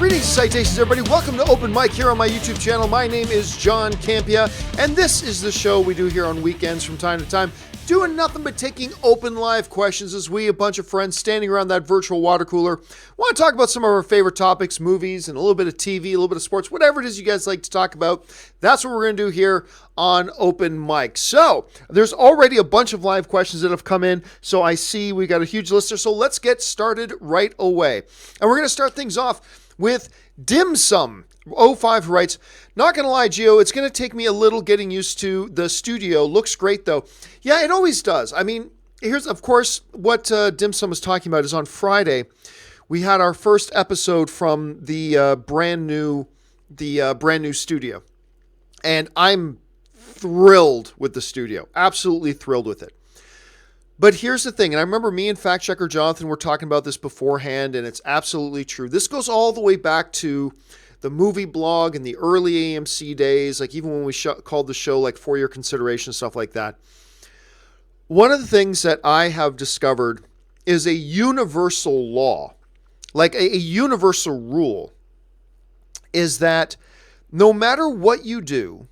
Greetings, citations, everybody. Welcome to Open Mic here on my YouTube channel. My name is John Campea, and this is the show we do here on weekends from time to time, doing nothing but taking open live questions as we, a bunch of friends standing around that virtual water cooler, want to talk about some of our favorite topics, movies, and a little bit of TV, a little bit of sports, whatever it is you guys like to talk about. That's what we're going to do here on Open Mic. So there's already a bunch of live questions that have come in, so I see we got a huge list there. So let's get started right away. And we're going to start things off with Dim Sum 05, who writes, not gonna lie, Gio, it's gonna take me a little getting used to the studio. Looks great though. Yeah, it always does. I mean, here's of course what Dim Sum was talking about is on Friday we had our first episode from the brand new studio, and I'm thrilled with the studio. Absolutely thrilled with it. But here's the thing, and I remember me and fact checker Jonathan were talking about this beforehand, and it's absolutely true. This goes all the way back to the movie blog in the early AMC days, like even when we called the show like For Your Consideration, stuff like that. One of the things that I have discovered is a universal law, like a universal rule, is that no matter what you do,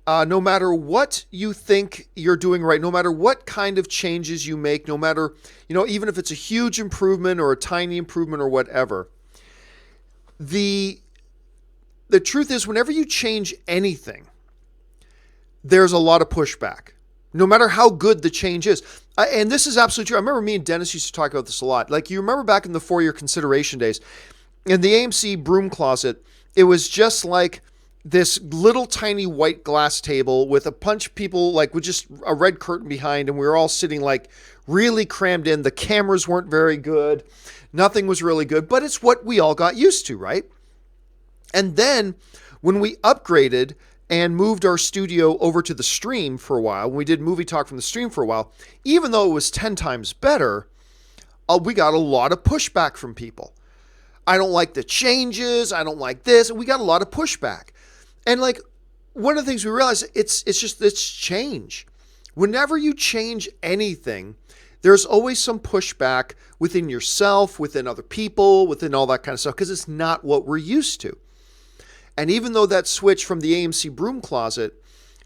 no matter what you think you're doing right, no matter what kind of changes you make, no matter, even if it's a huge improvement or a tiny improvement or whatever, the truth is whenever you change anything, there's a lot of pushback, no matter how good the change is. And this is absolutely true. I remember me and Dennis used to talk about this a lot. Like, you remember back in the For Your Consideration days, in the AMC broom closet, it was just like this little tiny white glass table with a bunch of people, like with just a red curtain behind, and we were all sitting like really crammed in. The cameras weren't very good. Nothing was really good, but it's what we all got used to, right? And then when we upgraded and moved our studio over to the stream for a while, when we did movie talk from the stream for a while, even though it was 10 times better, we got a lot of pushback from people. I don't like the changes. I don't like this. And we got a lot of pushback. And like, one of the things we realized, it's change. Whenever you change anything, there's always some pushback within yourself, within other people, within all that kind of stuff, because it's not what we're used to. And even though that switch from the AMC broom closet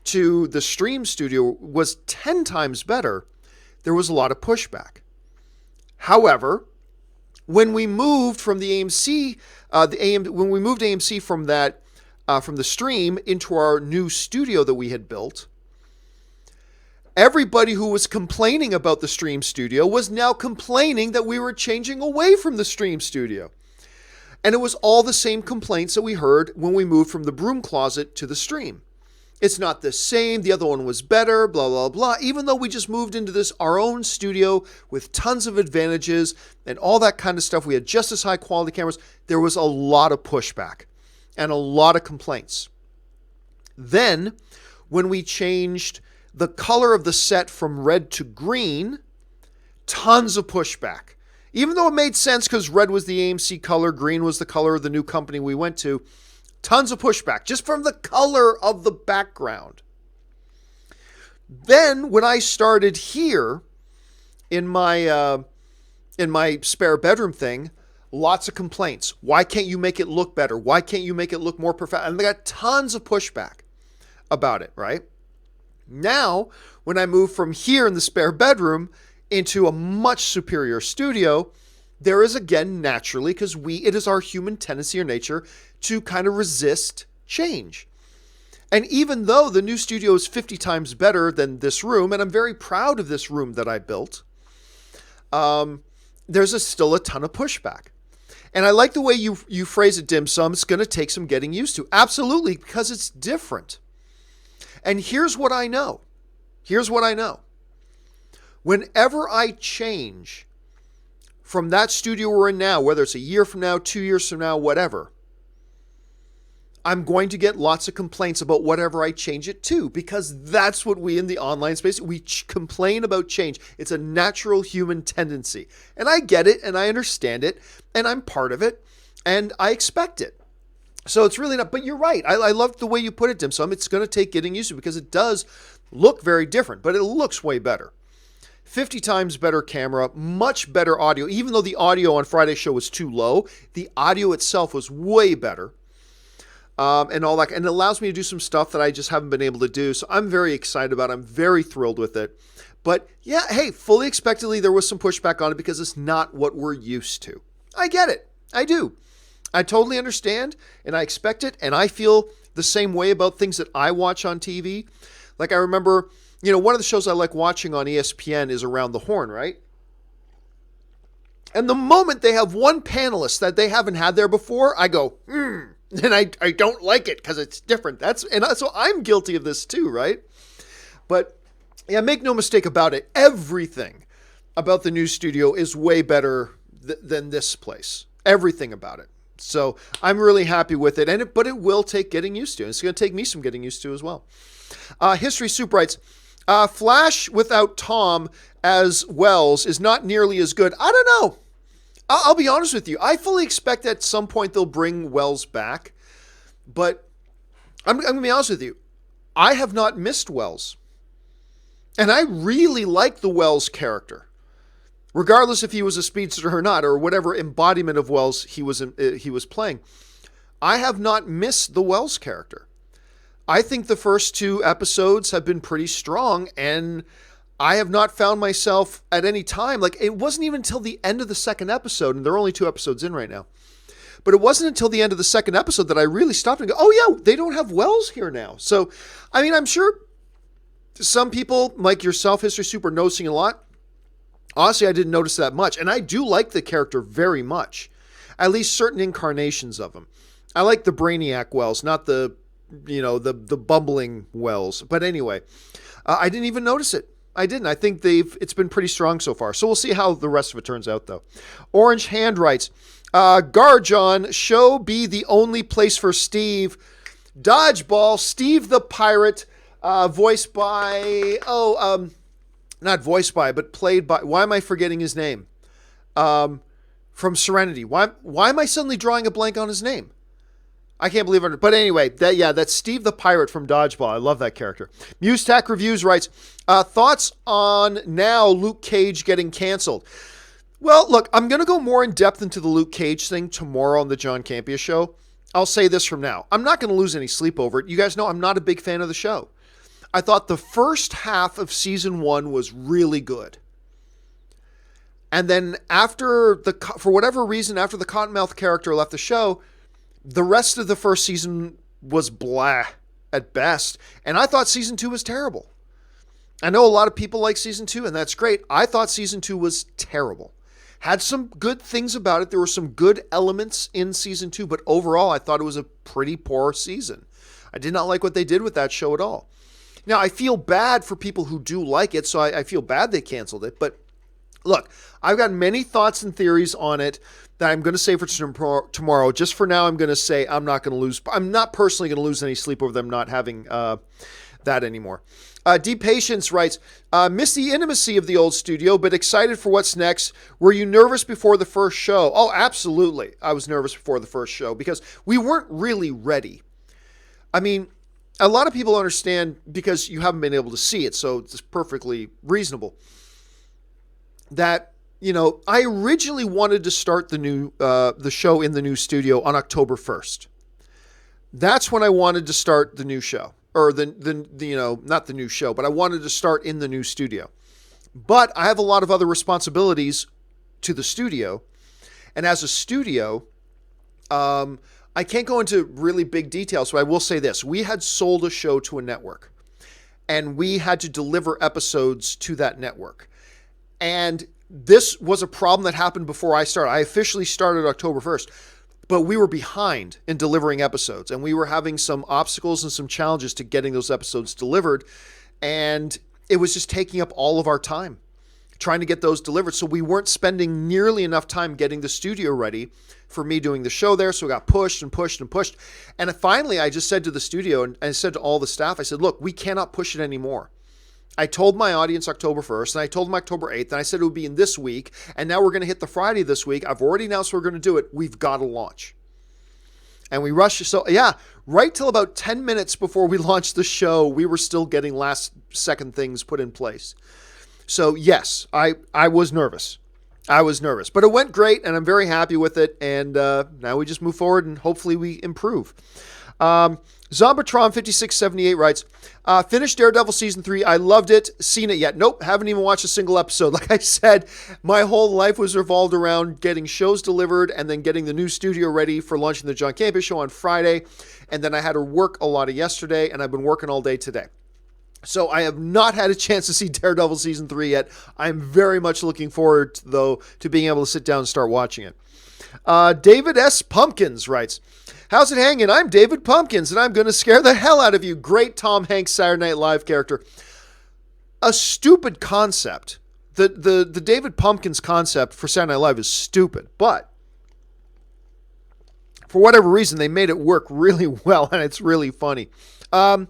to the stream studio was 10 times better, there was a lot of pushback. However, when we moved from the AMC, when we moved AMC from that, from the stream into our new studio that we had built, everybody who was complaining about the stream studio was now complaining that we were changing away from the stream studio. And it was all the same complaints that we heard when we moved from the broom closet to the stream. It's not the same. The other one was better, blah, blah, blah. Even though we just moved into this, our own studio with tons of advantages and all that kind of stuff, we had just as high quality cameras, there was a lot of pushback and a lot of complaints. Then, when we changed the color of the set from red to green, tons of pushback. Even though it made sense because red was the AMC color, green was the color of the new company we went to, tons of pushback just from the color of the background. Then, when I started here in my spare bedroom thing, lots of complaints. Why can't you make it look better? Why can't you make it look more perfect? And they got tons of pushback about it, right? Now, when I move from here in the spare bedroom into a much superior studio, there is again naturally, because it is our human tendency or nature to kind of resist change. And even though the new studio is 50 times better than this room, and I'm very proud of this room that I built, there's still a ton of pushback. And I like the way you phrase it, Dim Sum. It's going to take some getting used to. Absolutely, because it's different. And here's what I know. Whenever I change from that studio we're in now, whether it's a year from now, 2 years from now, whatever, I'm going to get lots of complaints about whatever I change it to, because that's what we in the online space, we complain about change. It's a natural human tendency. And I get it, and I understand it, and I'm part of it, and I expect it. So it's really not, but you're right. I love the way you put it, Dim Sum. It's going to take getting used to, because it does look very different, but it looks way better. 50 times better camera, much better audio. Even though the audio on Friday's show was too low, the audio itself was way better. And all that. And it allows me to do some stuff that I just haven't been able to do. So I'm very excited about it. I'm very thrilled with it. But yeah, hey, fully expectedly, there was some pushback on it because it's not what we're used to. I get it. I do. I totally understand, and I expect it, and I feel the same way about things that I watch on TV. Like I remember, one of the shows I like watching on ESPN is Around the Horn, right? And the moment they have one panelist that they haven't had there before, I go, and I don't like it because it's different. So I'm guilty of this too, right? But yeah, make no mistake about it. Everything about the new studio is way better than this place. Everything about it. So I'm really happy with it. But it will take getting used to. It's going to take me some getting used to as well. History Soup writes, Flash without Tom as Wells is not nearly as good. I don't know. I'll be honest with you. I fully expect at some point they'll bring Wells back. But I'm going to be honest with you. I have not missed Wells. And I really like the Wells character. Regardless if he was a speedster or not, or whatever embodiment of Wells he was playing. I have not missed the Wells character. I think the first 2 episodes have been pretty strong, and I have not found myself at any time, like it wasn't even until the end of the second episode, and there are only 2 episodes in right now, but it wasn't until the end of the second episode that I really stopped and go, oh yeah, they don't have Wells here now. So, I mean, I'm sure some people, like yourself, History Soup, are noticing a lot. Honestly, I didn't notice that much. And I do like the character very much. At least certain incarnations of him. I like the Brainiac Wells, not the bumbling Wells. But anyway, I didn't even notice it. I didn't. I think it's been pretty strong so far. So we'll see how the rest of it turns out, though. Orange Hand writes, Garjon, show be the only place for Steve. Dodgeball, Steve the Pirate, voiced by, not voiced by, but played by, why am I forgetting his name? From Serenity. Why am I suddenly drawing a blank on his name? I can't believe it. But anyway, that's Steve the Pirate from Dodgeball. I love that character. MuseTac Reviews writes, thoughts on now Luke Cage getting canceled? Well, look, I'm going to go more in depth into the Luke Cage thing tomorrow on the John Campea show. I'll say this from now. I'm not going to lose any sleep over it. You guys know I'm not a big fan of the show. I thought the first half of season 1 was really good. And then for whatever reason, after the Cottonmouth character left the show, the rest of the first season was blah at best. And I thought season 2 was terrible. I know a lot of people like season 2, and that's great. I thought season 2 was terrible. Had some good things about it. There were some good elements in season 2, but overall, I thought it was a pretty poor season. I did not like what they did with that show at all. Now, I feel bad for people who do like it, so I feel bad they canceled it. But look, I've got many thoughts and theories on it that I'm going to say for tomorrow. Just for now, I'm going to say I'm not personally going to lose any sleep over them not having that anymore. Deep Patience writes, miss the intimacy of the old studio, but excited for what's next. Were you nervous before the first show? Oh, absolutely. I was nervous before the first show because we weren't really ready. I mean, a lot of people understand because you haven't been able to see it, so it's perfectly reasonable. That, I originally wanted to start the show in the new studio on October 1st. That's when I wanted to start the new show. Or not the new show, but I wanted to start in the new studio. But I have a lot of other responsibilities to the studio. And as a studio, I can't go into really big details, but I will say this. We had sold a show to a network, and we had to deliver episodes to that network. And this was a problem that happened before I started. I officially started October 1st, but we were behind in delivering episodes, and we were having some obstacles and some challenges to getting those episodes delivered, and it was just taking up all of our time trying to get those delivered. So we weren't spending nearly enough time getting the studio ready for me doing the show there. So we got pushed and pushed and pushed. And finally, I just said to the studio and I said to all the staff, I said, look, we cannot push it anymore. I told my audience October 1st, and I told them October 8th, and I said it would be in this week, and now we're going to hit the Friday this week. I've already announced we're going to do it. We've got to launch. And we rushed. So, yeah, right till about 10 minutes before we launched the show, we were still getting last-second things put in place. So yes, I was nervous. I was nervous, but it went great, and I'm very happy with it. And now we just move forward, and hopefully we improve. Zombatron5678 writes, finished Daredevil Season 3. I loved it. Seen it yet? Nope. Haven't even watched a single episode. Like I said, my whole life was revolved around getting shows delivered and then getting the new studio ready for launching the John Campea show on Friday. And then I had to work a lot of yesterday, and I've been working all day today. So I have not had a chance to see Daredevil Season 3 yet. I'm very much looking forward, though, to being able to sit down and start watching it. David S. Pumpkins writes, how's it hanging? I'm David Pumpkins, and I'm going to scare the hell out of you. Great Tom Hanks Saturday Night Live character. A stupid concept. The David Pumpkins concept for Saturday Night Live is stupid, but for whatever reason, they made it work really well, and it's really funny. I'm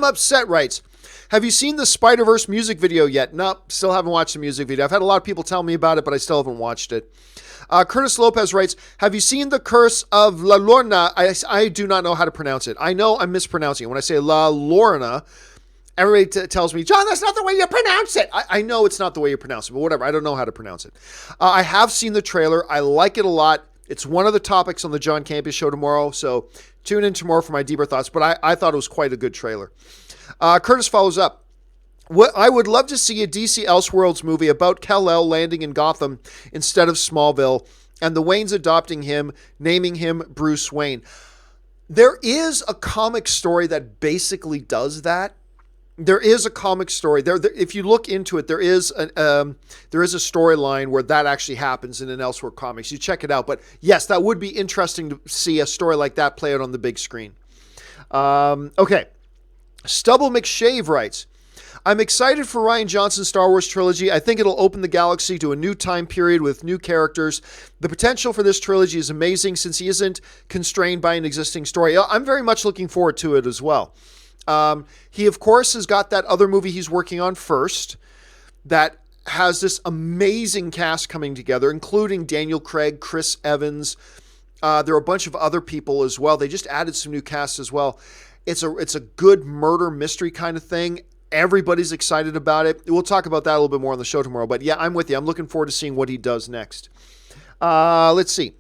upset writes, have you seen the Spider-Verse music video yet? Nope, still haven't watched the music video. I've had a lot of people tell me about it, but I still haven't watched it. Curtis Lopez writes, have you seen The Curse of La Llorona? I do not know how to pronounce it. I know I'm mispronouncing it. When I say La Llorona, everybody tells me, John, that's not the way you pronounce it. I know it's not the way you pronounce it, but whatever. I don't know how to pronounce it. I have seen the trailer. I like it a lot. It's one of the topics on the John Campea show tomorrow, so tune in tomorrow for my deeper thoughts, but I thought it was quite a good trailer. Curtis follows up. I would love to see a DC Elseworlds movie about Kal-El landing in Gotham instead of Smallville, and the Waynes adopting him, naming him Bruce Wayne. There is a comic story that basically does that. There is a comic story there. If you look into it, there is a storyline where that actually happens in an Elseworld comics. You check it out. But yes, that would be interesting to see a story like that play out on the big screen. Okay. Stubble McShave writes, I'm excited for Rian Johnson's Star Wars trilogy. I think it'll open the galaxy to a new time period with new characters. The potential for this trilogy is amazing since he isn't constrained by an existing story. I'm very much looking forward to it as well. He, of course, has got that other movie he's working on first that has this amazing cast coming together, including Daniel Craig, Chris Evans. There are a bunch of other people as well. They just added some new casts as well. It's a good murder mystery kind of thing. Everybody's excited about it. We'll talk about that a little bit more on the show tomorrow. But yeah, I'm with you. I'm looking forward to seeing what he does next. Let's see.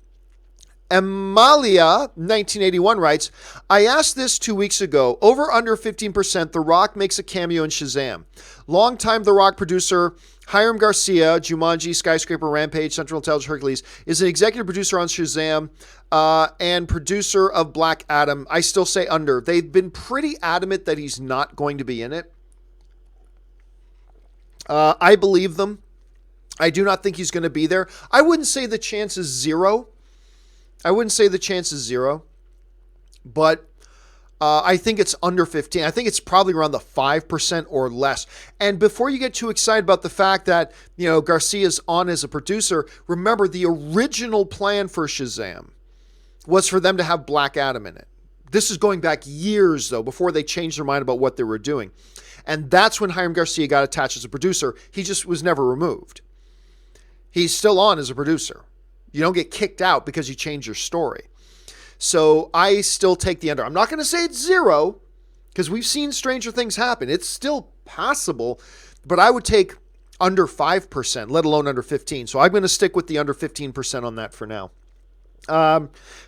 Amalia, 1981 writes, I asked this 2 weeks ago. Over under 15%, The Rock makes a cameo in Shazam. Longtime The Rock producer Hiram Garcia, Jumanji, Skyscraper, Rampage, Central Intelligence, Hercules, is an executive producer on Shazam and producer of Black Adam. I still say under. They've been pretty adamant that he's not going to be in it. I believe them. I do not think he's going to be there. I wouldn't say the chance is zero. But I think it's under 15. I think it's probably around the 5% or less. And before you get too excited about the fact that, Garcia's on as a producer, remember the original plan for Shazam was for them to have Black Adam in it. This is going back years, though, before they changed their mind about what they were doing. And that's when Hiram Garcia got attached as a producer. He just was never removed. He's still on as a producer. You don't get kicked out because you change your story. So I still take the under. I'm not going to say it's zero because we've seen stranger things happen. It's still possible, but I would take under 5%, let alone under 15. So I'm going to stick with the under 15% on that for now.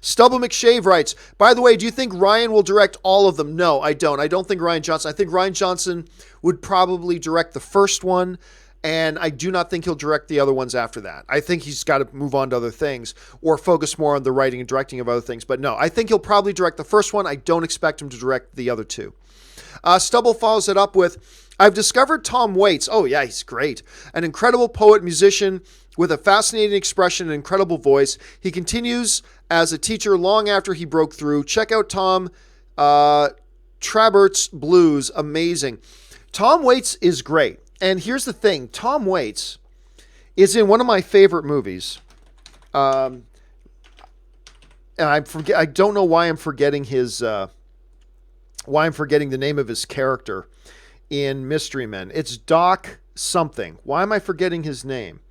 Stubble McShave writes, by the way, do you think Ryan will direct all of them? No, I don't. I don't think Rian Johnson. I think Rian Johnson would probably direct the first one. And I do not think he'll direct the other ones after that. I think he's got to move on to other things or focus more on the writing and directing of other things. But no, I think he'll probably direct the first one. I don't expect him to direct the other two. Stubble follows it up with, I've discovered Tom Waits. Oh, yeah, he's great. An incredible poet, musician with a fascinating expression and incredible voice. He continues as a teacher long after he broke through. Check out Tom Trabert's Blues. Amazing. Tom Waits is great. And here's the thing. Tom Waits is in one of my favorite movies. And I don't know why I'm forgetting the name of his character in Mystery Men. It's Doc something. Why am I forgetting his name?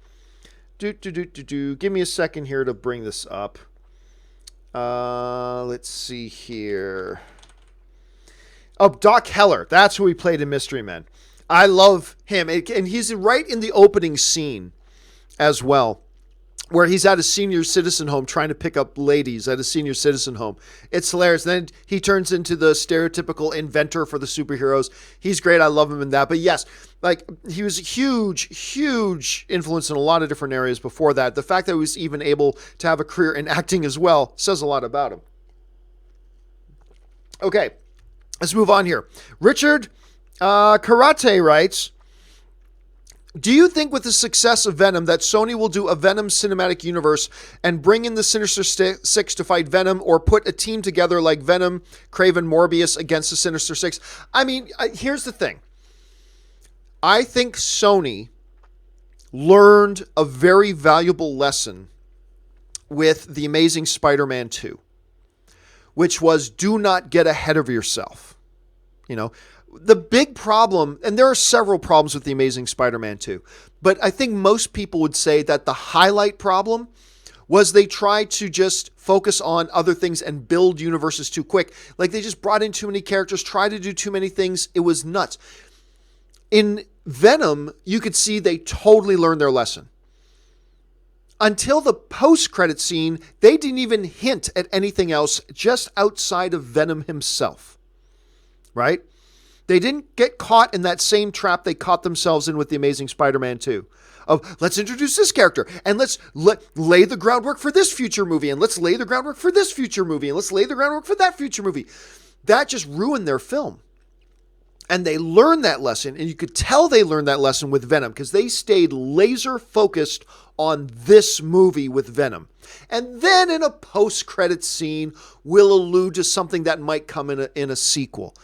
Give me a second here to bring this up. Let's see here. Oh, Doc Heller. That's who he played in Mystery Men. I love him. And he's right in the opening scene as well, where he's at a senior citizen home trying to pick up ladies at a senior citizen home. It's hilarious. Then he turns into the stereotypical inventor for the superheroes. He's great. I love him in that. But yes, like, he was a huge influence in a lot of different areas before that. The fact that he was even able to have a career in acting as well says a lot about him. Okay, let's move on here. Richard Karate writes, do you think with the success of Venom that Sony will do a Venom cinematic universe and bring in the Sinister Six to fight Venom, or put a team together like Venom, Kraven, Morbius against the Sinister Six? I mean, here's the thing. I think Sony learned a very valuable lesson with The Amazing Spider-Man 2, which was, do not get ahead of yourself. You know, the big problem, and there are several problems with The Amazing Spider-Man 2, but I think most people would say that the highlight problem was they tried to just focus on other things and build universes too quick. Like, they just brought in too many characters, tried to do too many things. It was nuts. In Venom, you could see they totally learned their lesson. Until the post-credit scene, they didn't even hint at anything else just outside of Venom himself. Right? They didn't get caught in that same trap they caught themselves in with The Amazing Spider-Man 2. Of, let's introduce this character, and let's lay the groundwork for this future movie, and let's lay the groundwork for this future movie, and let's lay the groundwork for that future movie. That just ruined their film. And they learned that lesson, and you could tell they learned that lesson with Venom, because they stayed laser focused on this movie with Venom. And then in a post-credit scene, we'll allude to something that might come in a sequel.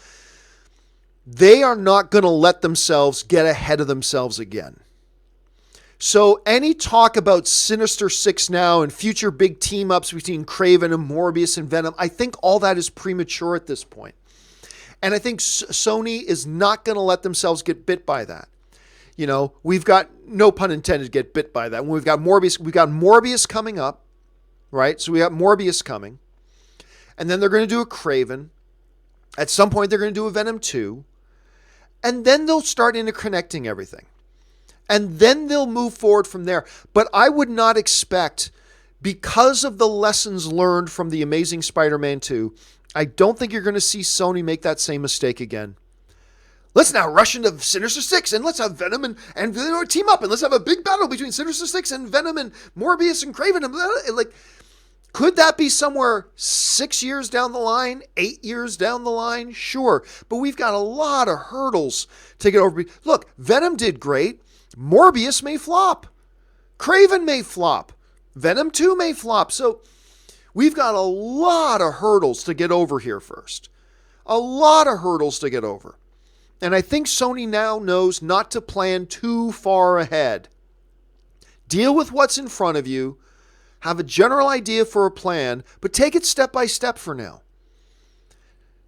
They are not going to let themselves get ahead of themselves again. So any talk about Sinister Six now and future big team-ups between Kraven and Morbius and Venom, I think all that is premature at this point. And I think Sony is not going to let themselves get bit by that. You know, we've got, no pun intended, get bit by that. When we've got Morbius coming up, right? So we got Morbius coming. And then they're going to do a Kraven. At some point, they're going to do a Venom 2. And then they'll start interconnecting everything. And then they'll move forward from there. But I would not expect, because of the lessons learned from The Amazing Spider-Man 2, I don't think you're going to see Sony make that same mistake again. Let's now rush into Sinister Six, and let's have Venom and team up, and let's have a big battle between Sinister Six and Venom and Morbius and Kraven. And like, could that be somewhere 6 years down the line, 8 years down the line? Sure. But we've got a lot of hurdles to get over. Look, Venom did great. Morbius may flop. Kraven may flop. Venom 2 may flop. So we've got a lot of hurdles to get over here first. A lot of hurdles to get over. And I think Sony now knows not to plan too far ahead. Deal with what's in front of you. Have a general idea for a plan, but take it step by step for now.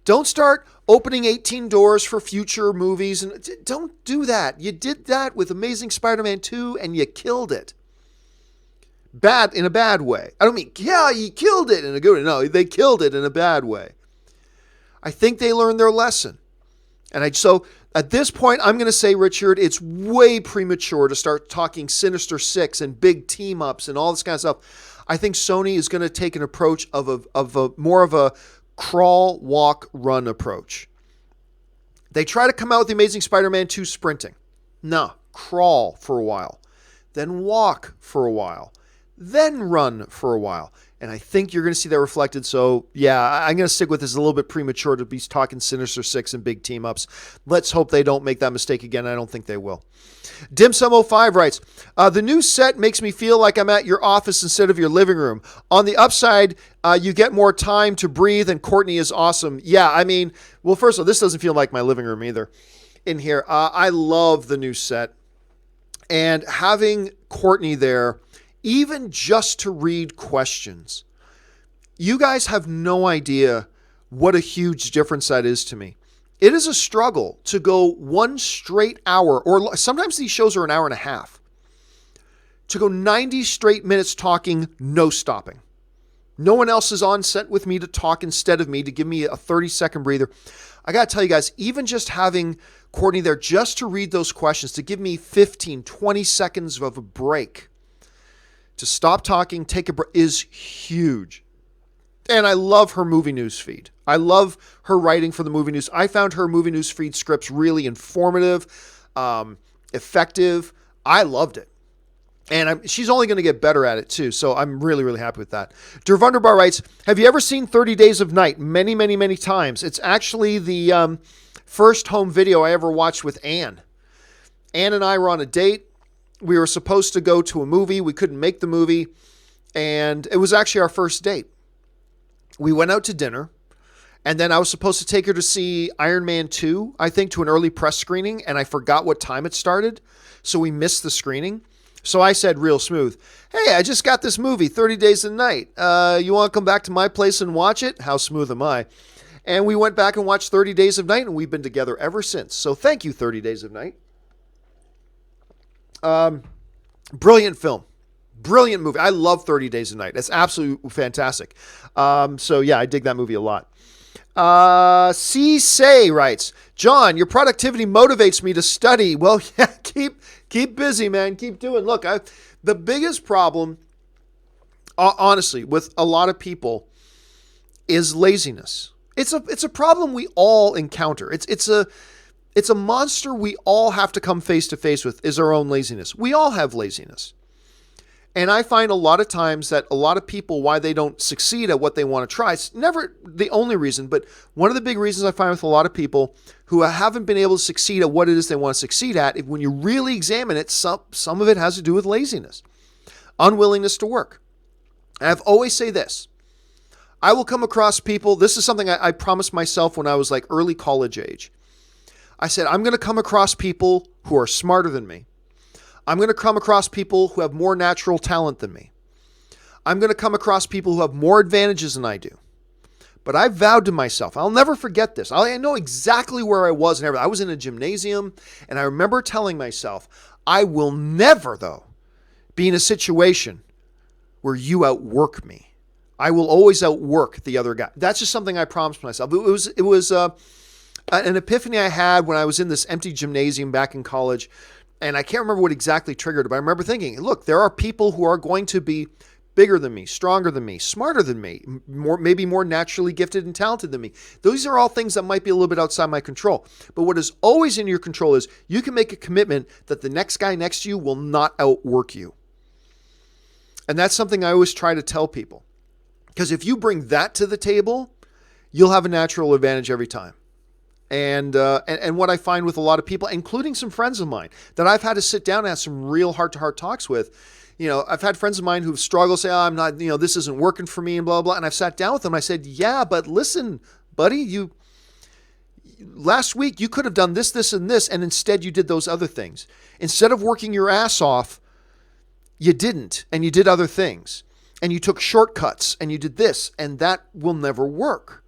Don't start opening 18 doors for future movies. And don't do that. You did that with Amazing Spider-Man 2 and you killed it. Bad in a bad way. I don't mean, yeah, you killed it in a good way. No, they killed it in a bad way. I think they learned their lesson. So at this point, I'm going to say, Richard, it's way premature to start talking Sinister Six and big team-ups and all this kind of stuff. I think Sony is going to take an approach of a more of a crawl, walk, run approach. They try to come out with The Amazing Spider-Man 2 sprinting. No, crawl for a while. Then walk for a while. Then run for a while. And I think you're going to see that reflected. So, yeah, I'm going to stick with this. A little bit premature to be talking Sinister Six and big team-ups. Let's hope they don't make that mistake again. I don't think they will. Dimsum05 writes, the new set makes me feel like I'm at your office instead of your living room. On the upside, you get more time to breathe, and Courtney is awesome. Yeah, I mean, well, first of all, this doesn't feel like my living room either in here. I love the new set. And having Courtney there, even just to read questions. You guys have no idea what a huge difference that is to me. It is a struggle to go one straight hour, or sometimes these shows are an hour and a half, to go 90 straight minutes talking, no stopping. No one else is on set with me to talk instead of me, to give me a 30-second breather. I got to tell you guys, even just having Courtney there just to read those questions, to give me 15, 20 seconds of a break, to stop talking, take a break, is huge. And I love her movie news feed. I love her writing for the movie news. I found her movie news feed scripts really informative, effective. I loved it. And she's only going to get better at it too. So I'm really, really happy with that. Der Wunderbar writes, have you ever seen 30 Days of Night? Many, many, many times. It's actually the first home video I ever watched with Anne. Anne and I were on a date. We were supposed to go to a movie. We couldn't make the movie. And it was actually our first date. We went out to dinner. And then I was supposed to take her to see Iron Man 2, I think, to an early press screening. And I forgot what time it started. So we missed the screening. So I said real smooth, hey, I just got this movie, 30 Days a Night. You want to come back to my place and watch it? How smooth am I? And we went back and watched 30 Days of Night, and we've been together ever since. So thank you, 30 Days of Night. Brilliant film. Brilliant movie. I love 30 Days of Night. It's absolutely fantastic. So yeah, I dig that movie a lot. C. Say writes, John, your productivity motivates me to study. Well, yeah, keep busy, man. Keep doing. Look, the biggest problem, honestly, with a lot of people is laziness. It's a problem we all encounter. It's a monster we all have to come face to face with, is our own laziness. We all have laziness. And I find a lot of times that a lot of people, why they don't succeed at what they want to try, it's never the only reason, but one of the big reasons I find with a lot of people who haven't been able to succeed at what it is they want to succeed at, when you really examine it, some of it has to do with laziness, unwillingness to work. And I've always say this, I will come across people, this is something I promised myself when I was like early college age. I said, I'm going to come across people who are smarter than me. I'm going to come across people who have more natural talent than me. I'm going to come across people who have more advantages than I do. But I vowed to myself, I'll never forget this. I know exactly where I was and everything. I was in a gymnasium, and I remember telling myself, I will never, though, be in a situation where you outwork me. I will always outwork the other guy. That's just something I promised myself. It was an epiphany I had when I was in this empty gymnasium back in college. And I can't remember what exactly triggered it, but I remember thinking, look, there are people who are going to be bigger than me, stronger than me, smarter than me, maybe more naturally gifted and talented than me. Those are all things that might be a little bit outside my control. But what is always in your control is you can make a commitment that the next guy next to you will not outwork you. And that's something I always try to tell people. Because if you bring that to the table, you'll have a natural advantage every time. And what I find with a lot of people, including some friends of mine, that I've had to sit down and have some real heart-to-heart talks with. You know, I've had friends of mine who've struggled, say, I'm not, this isn't working for me and blah, blah. And I've sat down with them and I said, yeah, but listen, buddy, last week you could have done this, this, and this, and instead you did those other things. Instead of working your ass off, you didn't, and you did other things. And you took shortcuts and you did this, and that will never work.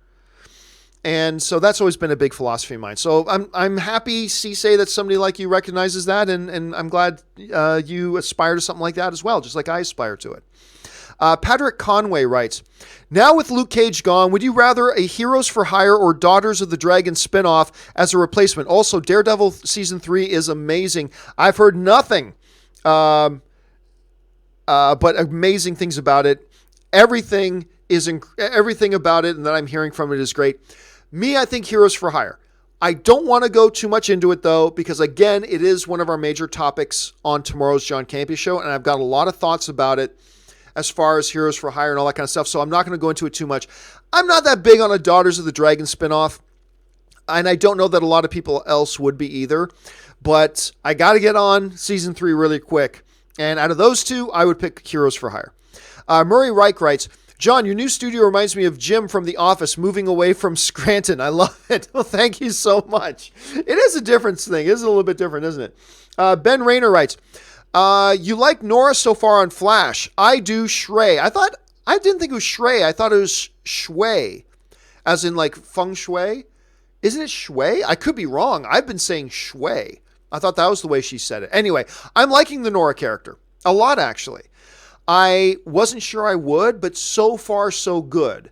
And so that's always been a big philosophy of mine. So I'm happy, Cisse, that somebody like you recognizes that, and I'm glad you aspire to something like that as well, just like I aspire to it. Patrick Conway writes, now with Luke Cage gone, would you rather a Heroes for Hire or Daughters of the Dragon spinoff as a replacement? Also, Daredevil Season 3 is amazing. I've heard nothing but amazing things about it. Everything about it and that I'm hearing from it is great. Me, I think Heroes for Hire. I don't want to go too much into it, though, because, again, it is one of our major topics on tomorrow's John Campea show, and I've got a lot of thoughts about it as far as Heroes for Hire and all that kind of stuff, so I'm not going to go into it too much. I'm not that big on a Daughters of the Dragon spinoff, and I don't know that a lot of people else would be either, but I got to get on Season 3 really quick, and out of those two, I would pick Heroes for Hire. Murray Reich writes, John, your new studio reminds me of Jim from The Office moving away from Scranton. I love it. Well, thank you so much. It is a different thing. It is a little bit different, isn't it? Ben Rayner writes, you like Nora so far on Flash. I do Shrey. I didn't think it was Shrey. I thought it was Shui, as in like feng shui. Isn't it Shui? I could be wrong. I've been saying Shui. I thought that was the way she said it. Anyway, I'm liking the Nora character. A lot, actually. I wasn't sure I would, but so far so good.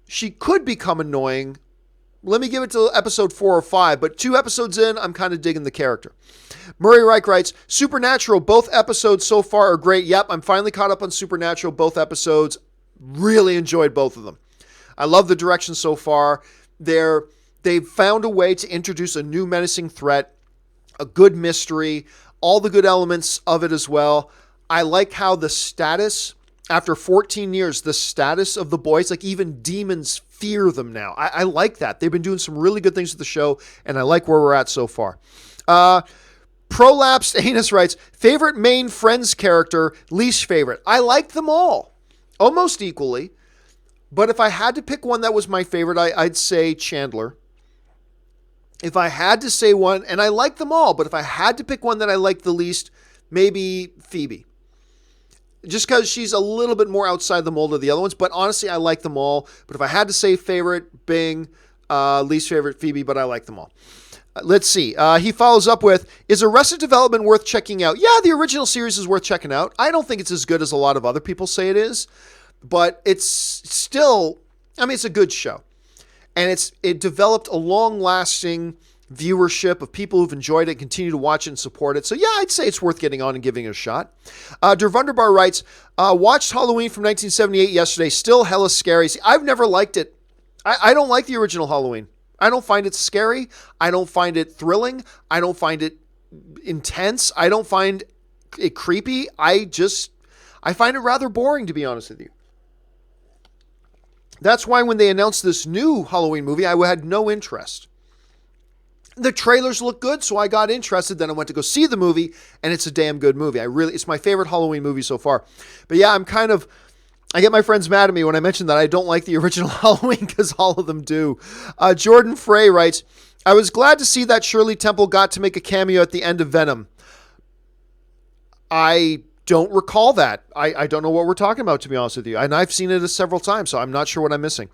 She could become annoying, Let me give it to episode 4 or 5, but 2 episodes in, I'm kind of digging the character. Murray Reich writes, Supernatural, both episodes so far are great. Yep, I'm finally caught up on Supernatural, both episodes. Really enjoyed both of them. I love the direction so far. They've found a way to introduce a new menacing threat, a good mystery, all the good elements of it as well. I like how the status, after 14 years, the status of the boys, like even demons fear them now. I like that. They've been doing some really good things with the show, and I like where we're at so far. Prolapsed Anus writes, favorite main Friends character, least favorite. I like them all, almost equally. But if I had to pick one that was my favorite, I'd say Chandler. If I had to say one, and I like them all, but if I had to pick one that I like the least, maybe Phoebe. Just because she's a little bit more outside the mold of the other ones. But honestly, I like them all. But if I had to say favorite, Bing. Least favorite, Phoebe, but I like them all. Let's see. He follows up with, is Arrested Development worth checking out? Yeah, the original series is worth checking out. I don't think it's as good as a lot of other people say it is. But it's still, it's a good show. And it developed a long-lasting viewership of people who've enjoyed it, continue to watch it and support it. So yeah, I'd say it's worth getting on and giving it a shot. Der Wunderbar writes, watched Halloween from 1978 yesterday, still hella scary. See, I've never liked it. I don't like the original Halloween. I don't find it scary. I don't find it thrilling. I don't find it intense. I don't find it creepy. I find it rather boring, to be honest with you. That's why when they announced this new Halloween movie, I had no interest. The trailers look good, so I got interested. Then I went to go see the movie, and it's a damn good movie. It's my favorite Halloween movie so far. But yeah, I get my friends mad at me when I mention that I don't like the original Halloween because all of them do. Jordan Frey writes, I was glad to see that Shirley Temple got to make a cameo at the end of Venom. I don't recall that. I don't know what we're talking about, to be honest with you. And I've seen it several times, so I'm not sure what I'm missing.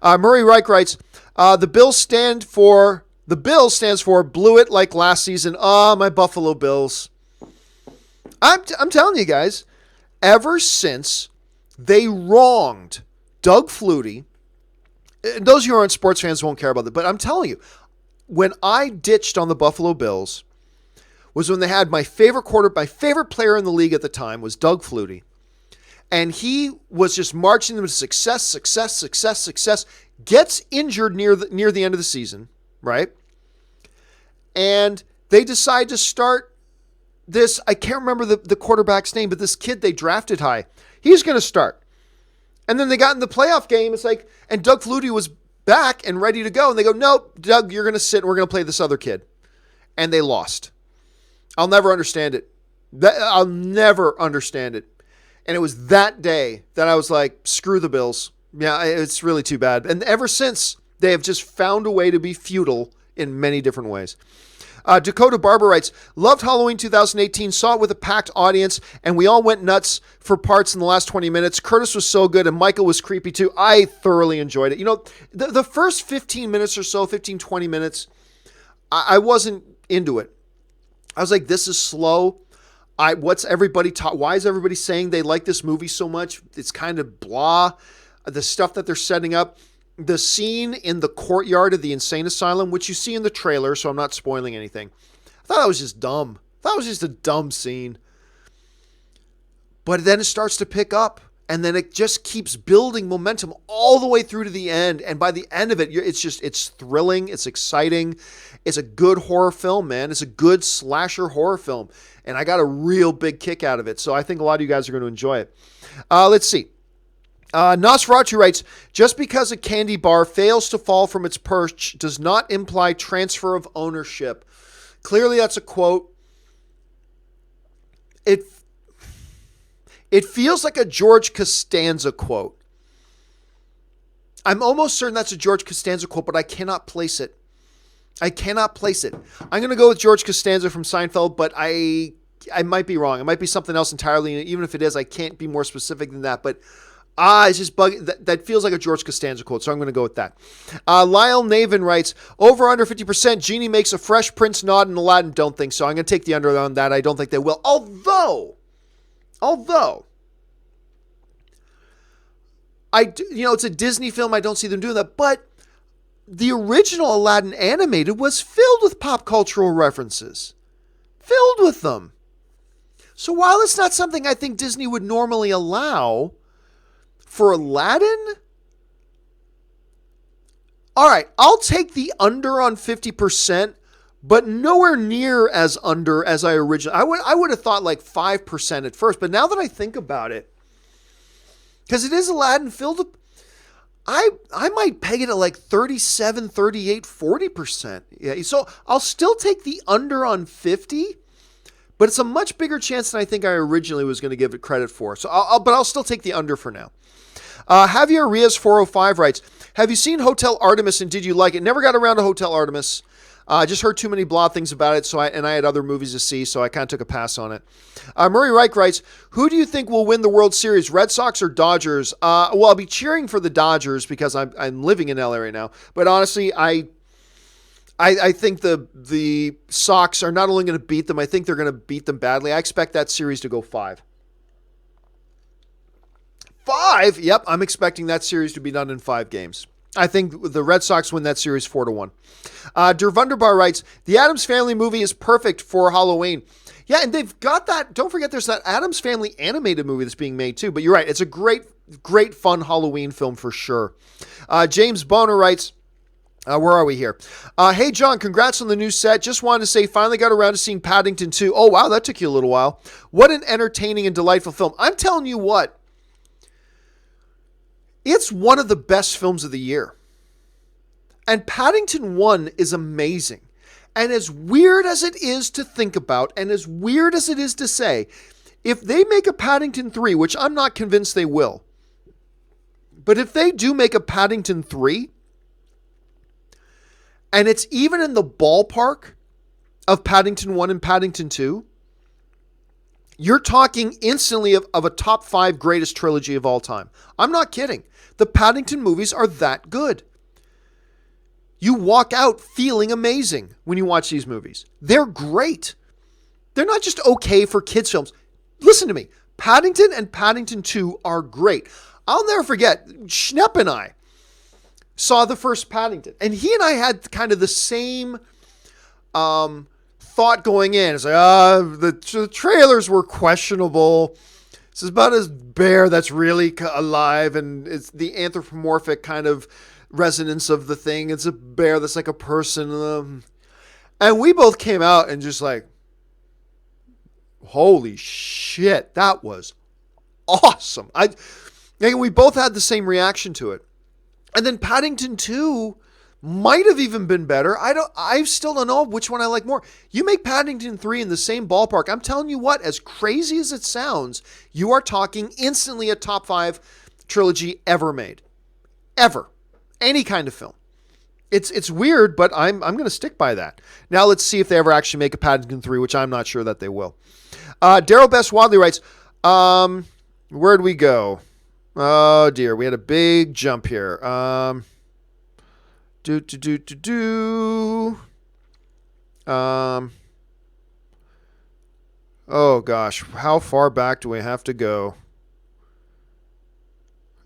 Murray Reich writes, the bill stands for blew it like last season. My Buffalo Bills. I'm telling you guys, ever since they wronged Doug Flutie, those of you who aren't sports fans won't care about that, but I'm telling you, when I ditched on the Buffalo Bills was when they had my favorite player in the league at the time was Doug Flutie. And he was just marching them to success, gets injured near the end of the season, right? And they decide to start this, I can't remember the quarterback's name, but this kid they drafted high, he's going to start. And then they got in the playoff game, it's like, and Doug Flutie was back and ready to go, and they go, nope, Doug, you're going to sit and we're going to play this other kid. And they lost. I'll never understand it. I'll never understand it. And it was that day that I was like, screw the Bills. Yeah, it's really too bad. And ever since, they have just found a way to be futile in many different ways. Dakota Barber writes, loved Halloween 2018, saw it with a packed audience, and we all went nuts for parts in the last 20 minutes. Curtis was so good, and Michael was creepy too. I thoroughly enjoyed it. You know, the first 15 minutes or so, 15, 20 minutes, I wasn't into it. I was like, this is slow. What's everybody taught? Why is everybody saying they like this movie so much? It's kind of blah. The stuff that they're setting up. The scene in the courtyard of the insane asylum, which you see in the trailer, so I'm not spoiling anything. I thought that was just dumb. That was just a dumb scene. But then it starts to pick up, and then it just keeps building momentum all the way through to the end. And by the end of it, it's thrilling. It's exciting. It's a good horror film, man. It's a good slasher horror film. And I got a real big kick out of it. So I think a lot of you guys are going to enjoy it. Let's see. Nosferatu writes, just because a candy bar fails to fall from its perch does not imply transfer of ownership. Clearly that's a quote. It feels like a George Costanza quote. I'm almost certain that's a George Costanza quote, but I cannot place it. I'm going to go with George Costanza from Seinfeld, but I might be wrong. It might be something else entirely. Even if it is, I can't be more specific than that, but it's just bugging. That feels like a George Costanza quote, so I'm going to go with that. Lyle Navin writes, over under 50%, Genie makes a Fresh Prince nod in Aladdin. Don't think so. I'm going to take the under on that. I don't think they will. Although, it's a Disney film. I don't see them doing that, but the original Aladdin animated was filled with pop cultural references. Filled with them. So while it's not something I think Disney would normally allow, for Aladdin, all right, I'll take the under on 50%, but nowhere near as under as I originally. I would have thought like 5% at first, but now that I think about it, because it is Aladdin filled with, I might peg it at like 37, 38, 40%. Yeah, so I'll still take the under on 50, but it's a much bigger chance than I think I originally was going to give it credit for. So I'll still take the under for now. Javier Riaz 405 writes, have you seen Hotel Artemis and did you like it? Never got around to Hotel Artemis. I just heard too many blah things about it, I had other movies to see, so I kind of took a pass on it. Murray Reich writes, who do you think will win the World Series, Red Sox or Dodgers? Well, I'll be cheering for the Dodgers because I'm living in LA right now. But honestly, I think the Sox are not only going to beat them, I think they're going to beat them badly. I expect that series to go 5. 5? Yep, I'm expecting that series to be done in 5 games. I think the Red Sox win that series 4-1. Der Wunderbar writes, the Addams Family movie is perfect for Halloween. Yeah, and they've got that. Don't forget there's that Addams Family animated movie that's being made too. But you're right. It's a great, great fun Halloween film for sure. James Boner writes, where are we here? Hey, John, congrats on the new set. Just wanted to say, finally got around to seeing Paddington 2. Oh, wow, that took you a little while. What an entertaining and delightful film. I'm telling you what. It's one of the best films of the year. And Paddington 1 is amazing. And as weird as it is to think about, and as weird as it is to say, if they make a Paddington 3, which I'm not convinced they will, but if they do make a Paddington 3, and it's even in the ballpark of Paddington 1 and Paddington 2, you're talking instantly of a top 5 greatest trilogy of all time. I'm not kidding. The Paddington movies are that good. You walk out feeling amazing when you watch these movies. They're great. They're not just okay for kids' films. Listen to me. Paddington and Paddington 2 are great. I'll never forget, Schnepp and I saw the first Paddington. And he and I had kind of the same thought going in. It's like, the trailers were questionable. This is about a bear that's really alive, and it's the anthropomorphic kind of resonance of the thing. It's a bear that's like a person. And we both came out and just like, holy shit, that was awesome. And we both had the same reaction to it. And then Paddington 2 might have even been better. I still don't know which one I like more. You make Paddington 3 in the same ballpark. I'm telling you what, as crazy as it sounds, you are talking instantly a top 5 trilogy ever made. Ever. Any kind of film. It's weird, but I'm going to stick by that. Now let's see if they ever actually make a Paddington 3, which I'm not sure that they will. Daryl Best Wadley writes, where'd we go? Oh dear, we had a big jump here. Oh gosh, how far back do we have to go?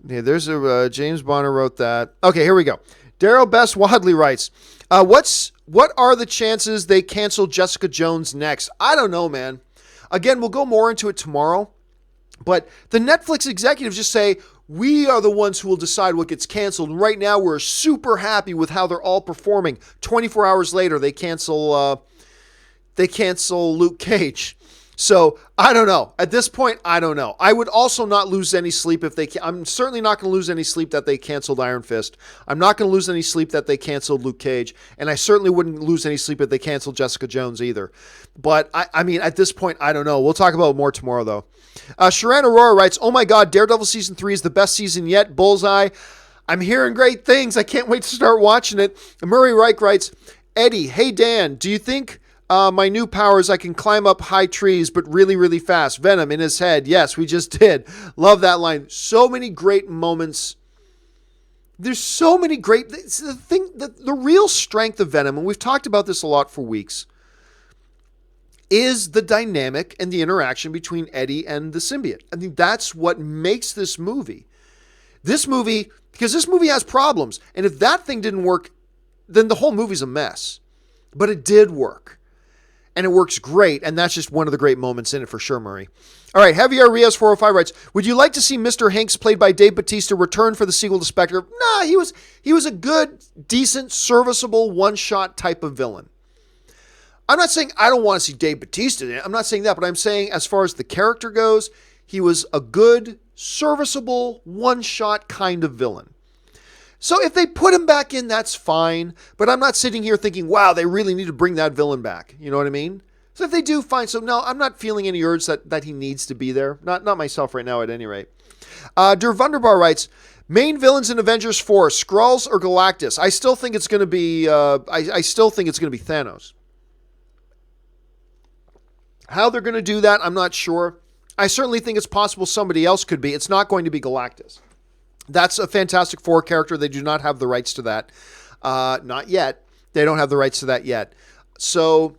Yeah, there's a James Bonner wrote that. Okay, here we go. Daryl Best Wadley writes, what are the chances they cancel Jessica Jones next? I don't know, man. Again, we'll go more into it tomorrow. But the Netflix executives just say, we are the ones who will decide what gets canceled. And right now, we're super happy with how they're all performing. 24 hours later, they cancel Luke Cage. So I don't know. At this point, I don't know. I would also not lose any sleep if they. I'm certainly not going to lose any sleep that they canceled Iron Fist. I'm not going to lose any sleep that they canceled Luke Cage, and I certainly wouldn't lose any sleep if they canceled Jessica Jones either. But I mean, at this point, I don't know. We'll talk about it more tomorrow, though. Sharon Aurora writes, "Oh my God, Daredevil season 3 is the best season yet. Bullseye. I'm hearing great things. I can't wait to start watching it." And Murray Reich writes, "Eddie, hey Dan, do you think?" My new power is I can climb up high trees, but really, really fast. Venom in his head. Yes, we just did. Love that line. So many great moments. There's so many great... The real strength of Venom, and we've talked about this a lot for weeks, is the dynamic and the interaction between Eddie and the symbiote. I think that's what makes this movie. Because this movie has problems. And if that thing didn't work, then the whole movie's a mess. But it did work. And it works great. And that's just one of the great moments in it for sure, Murray. All right, Javier Rios 405 writes, would you like to see Mr. Hanks, played by Dave Bautista, return for the sequel to Spectre? Nah, he was a good, decent, serviceable, one-shot type of villain. I'm not saying I don't want to see Dave Bautista in it. I'm not saying that, but I'm saying as far as the character goes, he was a good, serviceable, one-shot kind of villain. So if they put him back in, that's fine. But I'm not sitting here thinking, wow, they really need to bring that villain back. You know what I mean? So if they do find some, no, I'm not feeling any urge that he needs to be there. Not myself right now at any rate. Der Wunderbar writes, main villains in Avengers 4, Skrulls or Galactus? I still think it's going to be, I still think it's going to be Thanos. How they're going to do that, I'm not sure. I certainly think it's possible somebody else could be. It's not going to be Galactus. That's a Fantastic Four character. They do not have the rights to that. Not yet. They don't have the rights to that yet. So,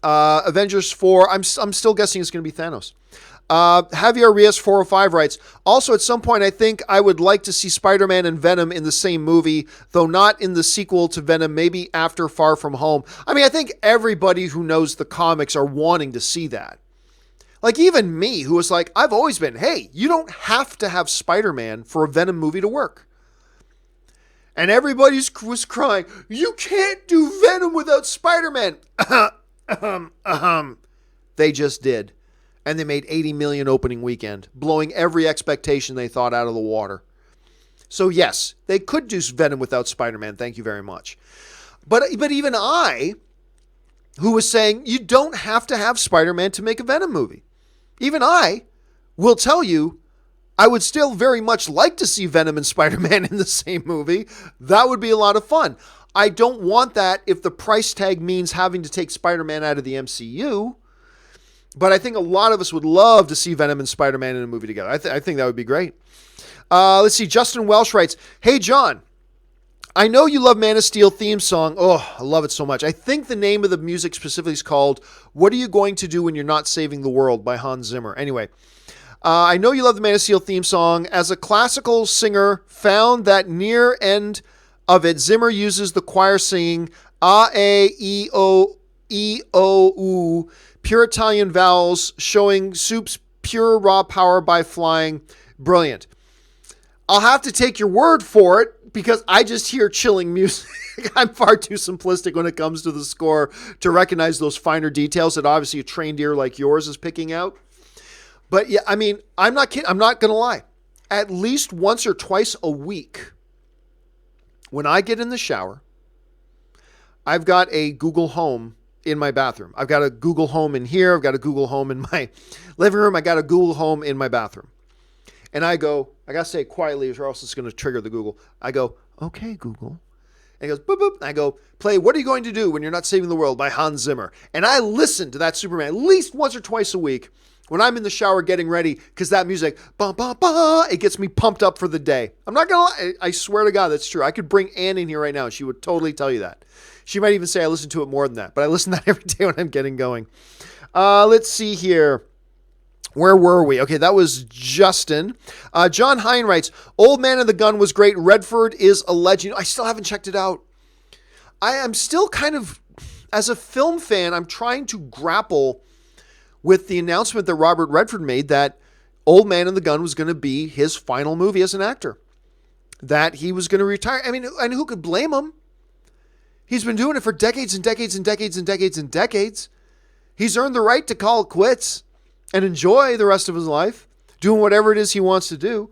Avengers 4, I'm still guessing it's going to be Thanos. Javier Rios 405 writes, also at some point I think I would like to see Spider-Man and Venom in the same movie, though not in the sequel to Venom, maybe after Far From Home. I mean, I think everybody who knows the comics are wanting to see that. Like even me, who was like, I've always been, hey, you don't have to have Spider-Man for a Venom movie to work. And everybody was crying, you can't do Venom without Spider-Man. They just did. And they made $80 million opening weekend, blowing every expectation they thought out of the water. So yes, they could do Venom without Spider-Man. Thank you very much. But even I, who was saying, you don't have to have Spider-Man to make a Venom movie. Even I will tell you, I would still very much like to see Venom and Spider-Man in the same movie. That would be a lot of fun. I don't want that if the price tag means having to take Spider-Man out of the MCU. But I think a lot of us would love to see Venom and Spider-Man in a movie together. I think that would be great. Let's see. Justin Welsh writes, hey, John, I know you love Man of Steel theme song. Oh, I love it so much. I think the name of the music specifically is called What Are You Going to Do When You're Not Saving the World by Hans Zimmer. Anyway, I know you love the Man of Steel theme song. As a classical singer, found that near end of it, Zimmer uses the choir singing A-E-O-E-O-U, pure Italian vowels, showing Soup's pure raw power by flying. Brilliant. I'll have to take your word for it because I just hear chilling music. I'm far too simplistic when it comes to the score to recognize those finer details that obviously a trained ear like yours is picking out. But yeah, I mean, I'm not kidding. I'm not going to lie. At least once or twice a week, when I get in the shower, I've got a Google Home in my bathroom. I've got a Google Home in here. I've got a Google Home in my living room. I got a Google Home in my bathroom. And I go, I got to say it quietly or else it's going to trigger the Google. I go, okay, Google. And he goes, boop, boop. And I go, play What Are You Going to Do When You're Not Saving the World by Hans Zimmer. And I listen to that Superman at least once or twice a week when I'm in the shower getting ready because that music, bah, bah, bah, it gets me pumped up for the day. I'm not going to lie. I swear to God, that's true. I could bring Ann in here right now and she would totally tell you that. She might even say I listen to it more than that, but I listen to that every day when I'm getting going. Let's see here. Where were we? Okay, that was Justin. John Hine writes, Old Man and the Gun was great. Redford is a legend. I still haven't checked it out. I am still kind of, as a film fan, I'm trying to grapple with the announcement that Robert Redford made that Old Man and the Gun was going to be his final movie as an actor. That he was going to retire. I mean, and who could blame him? He's been doing it for decades and decades and decades and decades and decades. He's earned the right to call it quits and enjoy the rest of his life, doing whatever it is he wants to do.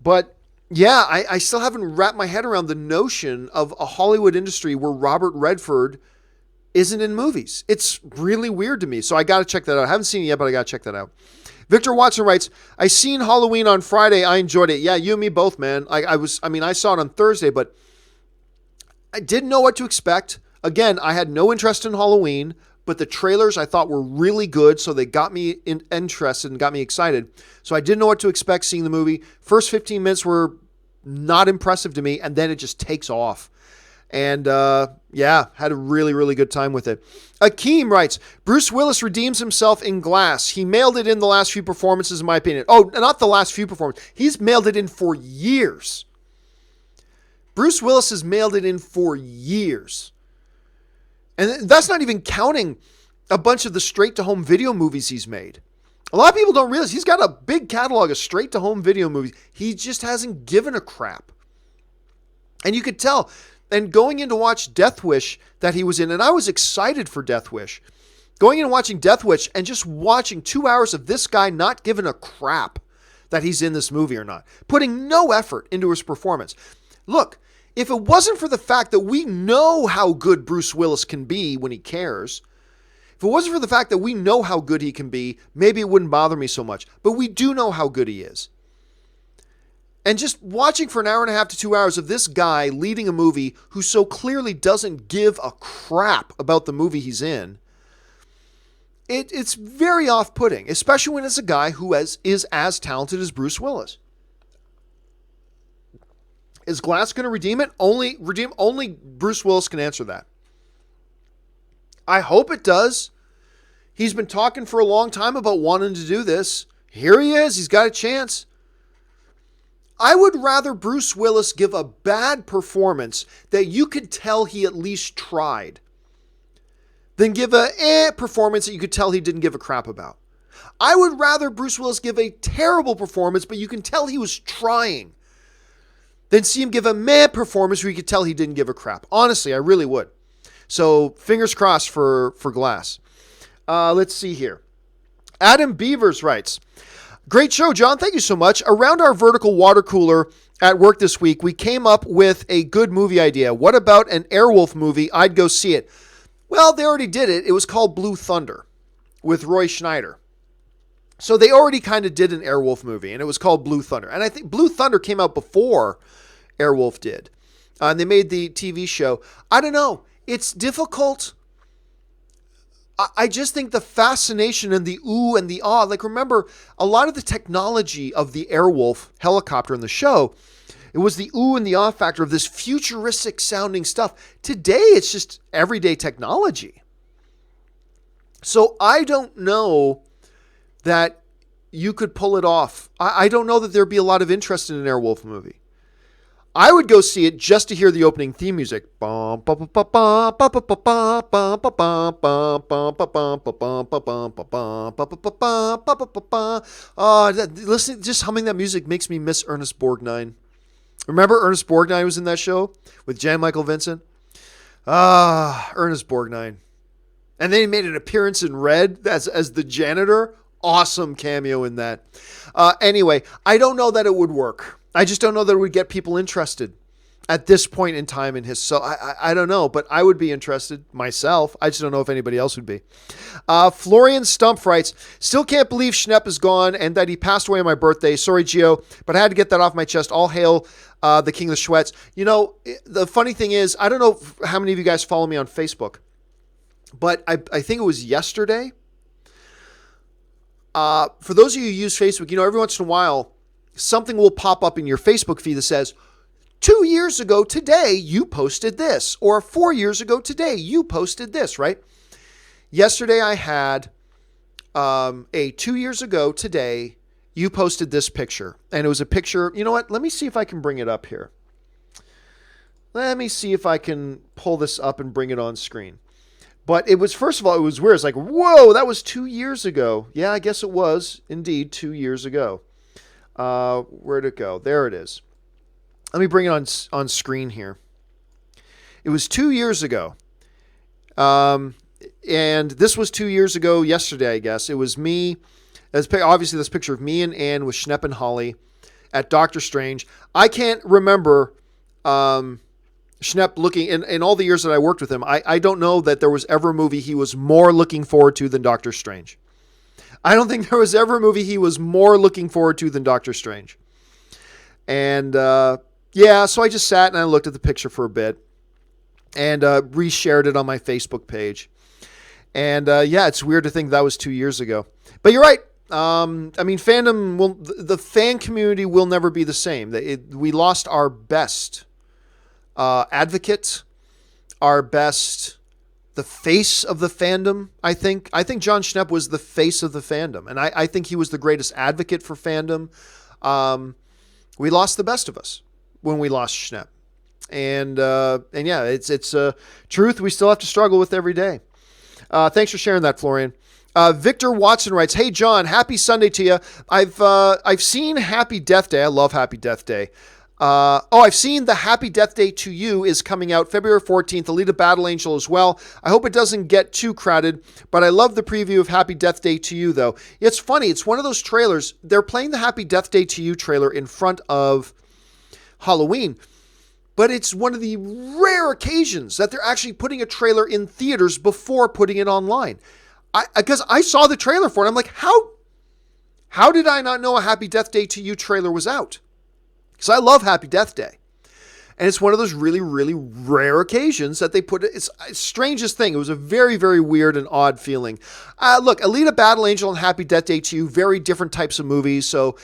But yeah, I still haven't wrapped my head around the notion of a Hollywood industry where Robert Redford isn't in movies. It's really weird to me. So I got to check that out. I haven't seen it yet, but I got to check that out. Victor Watson writes, I seen Halloween on Friday. I enjoyed it. Yeah, you and me both, man. I saw it on Thursday, but I didn't know what to expect. Again, I had no interest in Halloween, but the trailers I thought were really good, so they got me interested and got me excited. So I didn't know what to expect seeing the movie. First 15 minutes were not impressive to me, and then it just takes off. And yeah, had a really, really good time with it. Akeem writes, Bruce Willis redeems himself in Glass. He mailed it in the last few performances, in my opinion. Oh, not the last few performances. He's mailed it in for years. Bruce Willis has mailed it in for years. And that's not even counting a bunch of the straight-to-home video movies he's made. A lot of people don't realize he's got a big catalog of straight-to-home video movies. He just hasn't given a crap. And you could tell. And going in to watch Death Wish that he was in, and I was excited for Death Wish. Going in and watching Death Wish and just watching 2 hours of this guy not giving a crap that he's in this movie or not. Putting no effort into his performance. Look, if it wasn't for the fact that we know how good Bruce Willis can be when he cares, if it wasn't for the fact that we know how good he can be, maybe it wouldn't bother me so much. But we do know how good he is. And just watching for an hour and a half to 2 hours of this guy leading a movie who so clearly doesn't give a crap about the movie he's in, it's very off-putting, especially when it's a guy who is as talented as Bruce Willis. Is Glass going to redeem it? Only Bruce Willis can answer that. I hope it does. He's been talking for a long time about wanting to do this. Here he is. He's got a chance. I would rather Bruce Willis give a bad performance that you could tell he at least tried than give a performance that you could tell he didn't give a crap about. I would rather Bruce Willis give a terrible performance, but you can tell he was trying, than see him give a meh performance where you could tell he didn't give a crap. Honestly, I really would. So fingers crossed for Glass. Let's see here. Adam Beavers writes, great show, John. Thank you so much. Around our vertical water cooler at work this week, we came up with a good movie idea. What about an Airwolf movie? I'd go see it. Well, they already did it. It was called Blue Thunder with Roy Schneider. So they already kind of did an Airwolf movie, and it was called Blue Thunder. And I think Blue Thunder came out before Airwolf did. And they made the TV show. I don't know. It's difficult. I just think the fascination and the ooh and the ah, like remember a lot of the technology of the Airwolf helicopter in the show, it was the ooh and the ah factor of this futuristic sounding stuff. Today, it's just everyday technology. So I don't know that you could pull it off. I don't know that there'd be a lot of interest in an Airwolf movie. I would go see it just to hear the opening theme music. Listen, just humming that music makes me miss Ernest Borgnine. Remember Ernest Borgnine was in that show with Jan Michael Vincent? Ernest Borgnine. And then he made an appearance in Red as the janitor. Awesome cameo in that. Anyway, I don't know that it would work. I just don't know that it would get people interested at this point in time in his. So I don't know, but I would be interested myself. I just don't know if anybody else would be. Florian Stump writes, still can't believe Schnepp is gone and that he passed away on my birthday. Sorry, Gio, but I had to get that off my chest. All hail the King of the Schwetz. You know, the funny thing is, I don't know how many of you guys follow me on Facebook, but I think it was yesterday. For those of you who use Facebook, you know, every once in a while, something will pop up in your Facebook feed that says, 2 years ago today, you posted this. Or 4 years ago today, you posted this, right? Yesterday, I had a 2 years ago today, you posted this picture. And it was a picture. You know what? Let me see if I can bring it up here. Let me see if I can pull this up and bring it on screen. But it was, first of all, it was weird. It's like, whoa, that was 2 years ago. Yeah, I guess it was indeed 2 years ago. Where'd it go? There it is. Let me bring it on screen here. It was 2 years ago. And this was 2 years ago yesterday, I guess. It was me. Obviously, this picture of me and Anne with Schnepp and Holly at Doctor Strange. I can't remember Schnepp looking, in all the years that I worked with him, I don't know that there was ever a movie he was more looking forward to than Doctor Strange. I don't think there was ever a movie he was more looking forward to than Doctor Strange. And yeah, so I just sat and I looked at the picture for a bit and reshared it on my Facebook page. And yeah, it's weird to think that was 2 years ago. But you're right. I mean, the fan community will never be the same. We lost our best advocate, our best, the face of the fandom, I think. I think John Schnepp was the face of the fandom, and I think he was the greatest advocate for fandom. We lost the best of us when we lost Schnepp. And yeah, it's truth we still have to struggle with every day. Thanks for sharing that, Florian. Victor Watson writes, "Hey John, happy Sunday to you. I've seen Happy Death Day. I love Happy Death Day. I've seen the Happy Death Day to You is coming out February 14th. Alita Battle Angel as well. I hope it doesn't get too crowded, but I love the preview of Happy Death Day to You, though. It's funny. It's one of those trailers. They're playing the Happy Death Day to You trailer in front of Halloween, but it's one of the rare occasions that they're actually putting a trailer in theaters before putting it online. Because I saw the trailer for it. I'm like, how did I not know a Happy Death Day to You trailer was out? Because I love Happy Death Day. And it's one of those really, really rare occasions that they put it. It's the strangest thing. It was a very, very weird and odd feeling. Look, Alita Battle Angel and Happy Death Day to You, very different types of movies. So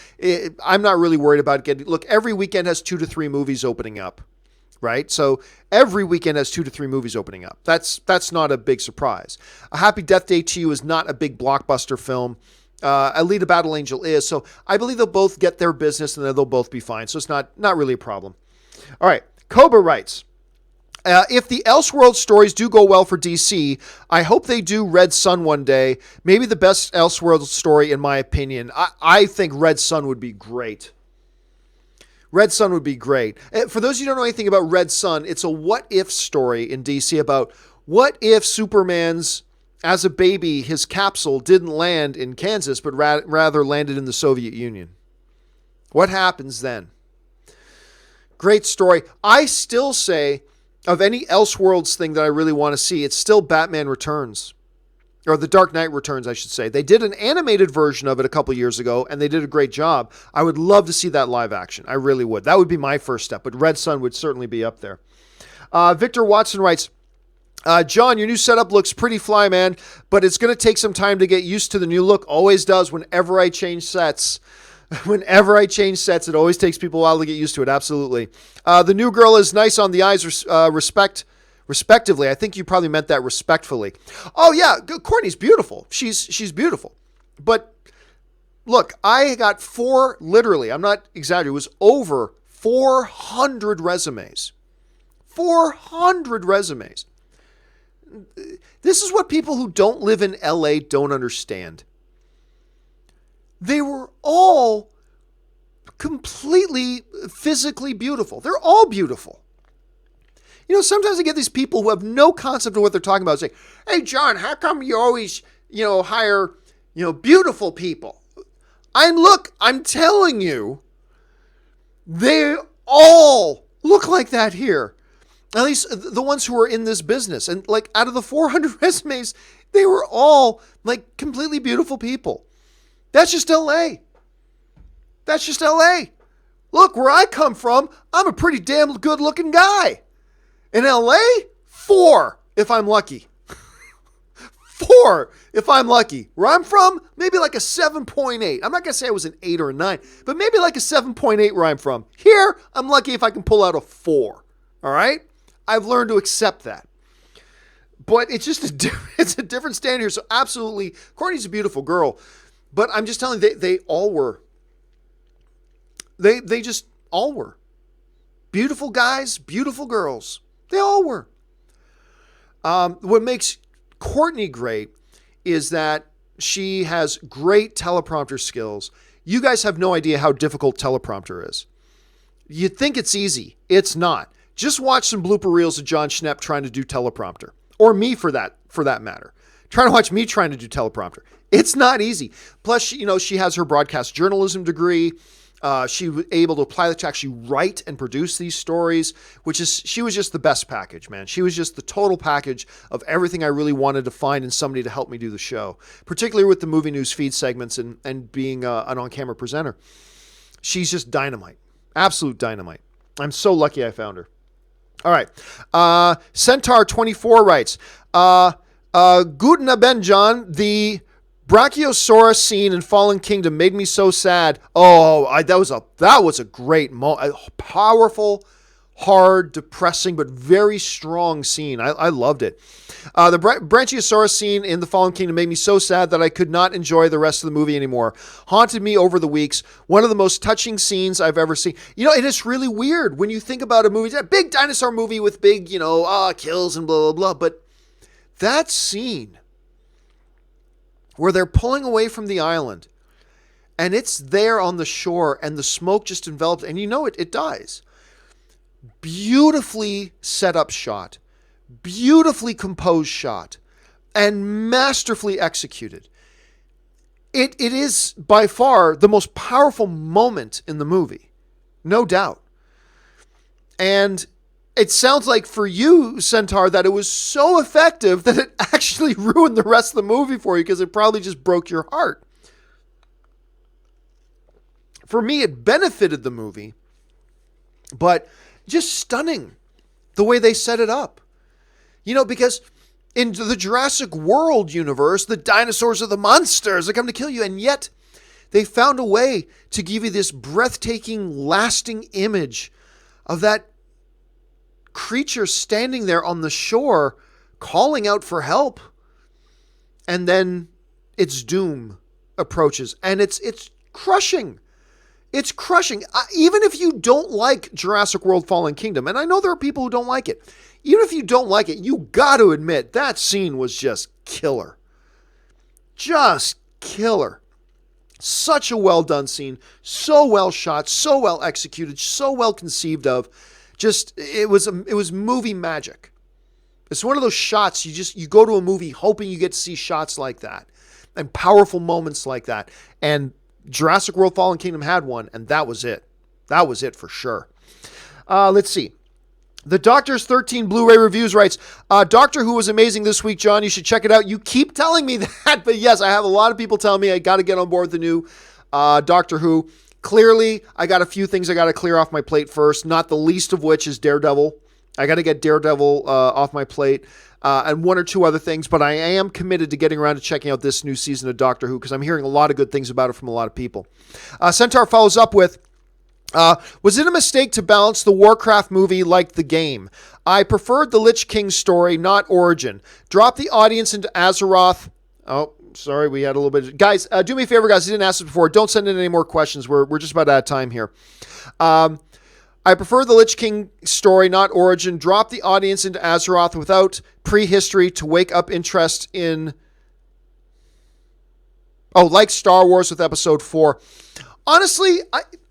I'm not really worried about getting... Look, every weekend has 2 to 3 movies opening up, right? So every weekend has 2 to 3 movies opening up. That's not a big surprise. A Happy Death Day to You is not a big blockbuster film. Alita Battle Angel is. So I believe they'll both get their business and they'll both be fine. So it's not really a problem. All right. Cobra writes, if the Elseworld stories do go well for DC, I hope they do Red Sun one day. Maybe the best Elseworld story, in my opinion. I think Red Sun would be great. Red Sun would be great. For those of you who don't know anything about Red Sun, it's a what-if story in DC about what if Superman's, as a baby, his capsule didn't land in Kansas, but rather landed in the Soviet Union. What happens then? Great story. I still say, of any Elseworlds thing that I really want to see, it's still Batman Returns. Or The Dark Knight Returns, I should say. They did an animated version of it a couple years ago, and they did a great job. I would love to see that live action. I really would. That would be my first step, but Red Sun would certainly be up there. Victor Watson writes, John, your new setup looks pretty fly, man, but it's going to take some time to get used to the new look. Always does whenever I change sets. Whenever I change sets, it always takes people a while to get used to it. Absolutely. The new girl is nice on the eyes, respectively. I think you probably meant that respectfully. Oh, yeah. Courtney's beautiful. She's beautiful. But look, I got literally, I'm not exaggerating, it was over 400 resumes. 400 resumes. This is what people who don't live in LA don't understand. They were all completely physically beautiful. They're all beautiful. You know, sometimes I get these people who have no concept of what they're talking about saying, hey, John, how come you always, hire, beautiful people? I'm telling you, they all look like that here. At least the ones who are in this business. And like out of the 400 resumes, they were all like completely beautiful people. That's just LA. That's just LA. Look, where I come from, I'm a pretty damn good looking guy. In LA, 4 if I'm lucky. 4 if I'm lucky. Where I'm from, maybe like a 7.8. I'm not going to say I was an 8 or a 9, but maybe like a 7.8 where I'm from. Here, I'm lucky if I can pull out a 4. All right? I've learned to accept that. But it's just it's a different standard here. So absolutely, Courtney's a beautiful girl. But I'm just telling you, they all were. They just all were. Beautiful guys, beautiful girls. They all were. What makes Courtney great is that she has great teleprompter skills. You guys have no idea how difficult teleprompter is. You'd think it's easy. It's not. Just watch some blooper reels of John Schnepp trying to do teleprompter. Or me for that matter. Try to watch me trying to do teleprompter. It's not easy. Plus, she has her broadcast journalism degree. She was able to apply that to actually write and produce these stories, she was just the best package, man. She was just the total package of everything I really wanted to find in somebody to help me do the show, particularly with the movie news feed segments and being an on-camera presenter. She's just dynamite. Absolute dynamite. I'm so lucky I found her. All right. Centaur24 writes, Guten Abend, John. The Brachiosaurus scene in Fallen Kingdom made me so sad. Oh, that was a great moment. Powerful, hard, depressing, but very strong scene. I loved it. The Brachiosaurus scene in The Fallen Kingdom made me so sad that I could not enjoy the rest of the movie anymore. Haunted me over the weeks. One of the most touching scenes I've ever seen. And it's really weird when you think about a movie, a big dinosaur movie with big, kills and blah, blah, blah. But that scene where they're pulling away from the island and it's there on the shore and the smoke just envelops and it dies. Beautifully set up shot, beautifully composed shot, and masterfully executed. It is by far the most powerful moment in the movie, no doubt. And it sounds like for you, Centaur, that it was so effective that it actually ruined the rest of the movie for you because it probably just broke your heart. For me, it benefited the movie, but just stunning the way they set it up. Because in the Jurassic World universe, the dinosaurs are the monsters that come to kill you. And yet they found a way to give you this breathtaking, lasting image of that creature standing there on the shore, calling out for help. And then its doom approaches. And it's crushing. It's crushing. Even if you don't like Jurassic World Fallen Kingdom, and I know there are people who don't like it, even if you don't like it, you got to admit that scene was just killer. Just killer. Such a well done scene. So well shot, so well executed, so well conceived of. It was movie magic. It's one of those shots you go to a movie hoping you get to see shots like that and powerful moments like that. And Jurassic World Fallen Kingdom had one, and that was it. That was it for sure. Let's see. The Doctor's 13 Blu-ray Reviews writes, Doctor Who was amazing this week, John. You should check it out. You keep telling me that, but yes, I have a lot of people telling me I got to get on board the new Doctor Who. Clearly, I got a few things I got to clear off my plate first, not the least of which is Daredevil. I got to get Daredevil off my plate. And one or two other things, but I am committed to getting around to checking out this new season of Doctor Who because I'm hearing a lot of good things about it from a lot of people. Centaur follows up with, was it a mistake to balance the Warcraft movie like the game? I preferred the Lich King story, not Origin. Drop the audience into Azeroth. Oh, sorry, we had a little bit. Guys, do me a favor, guys. I didn't ask this before. Don't send in any more questions. We're just about out of time here. I prefer the Lich King story, not Origin. Drop the audience into Azeroth without prehistory to wake up interest in... like Star Wars with Episode 4. Honestly,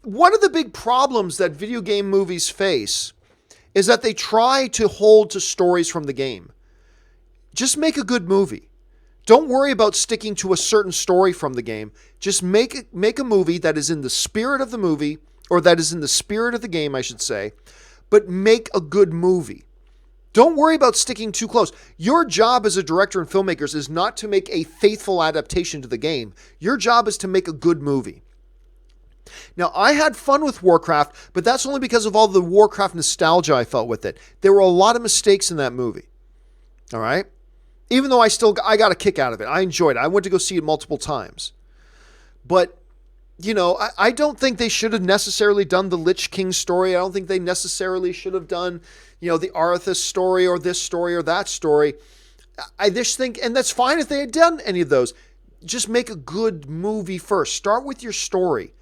one of the big problems that video game movies face is that they try to hold to stories from the game. Just make a good movie. Don't worry about sticking to a certain story from the game. Just make a movie that is in the spirit of the movie, or that is in the spirit of the game, I should say, but make a good movie. Don't worry about sticking too close. Your job as a director and filmmakers is not to make a faithful adaptation to the game. Your job is to make a good movie. Now, I had fun with Warcraft, but that's only because of all the Warcraft nostalgia I felt with it. There were a lot of mistakes in that movie. All right? Even though I got a kick out of it. I enjoyed it. I went to go see it multiple times. But I don't think they should have necessarily done the Lich King story. I don't think they necessarily should have done, the Arthas story or this story or that story. I just think, and that's fine if they had done any of those. Just make a good movie first. Start with your story.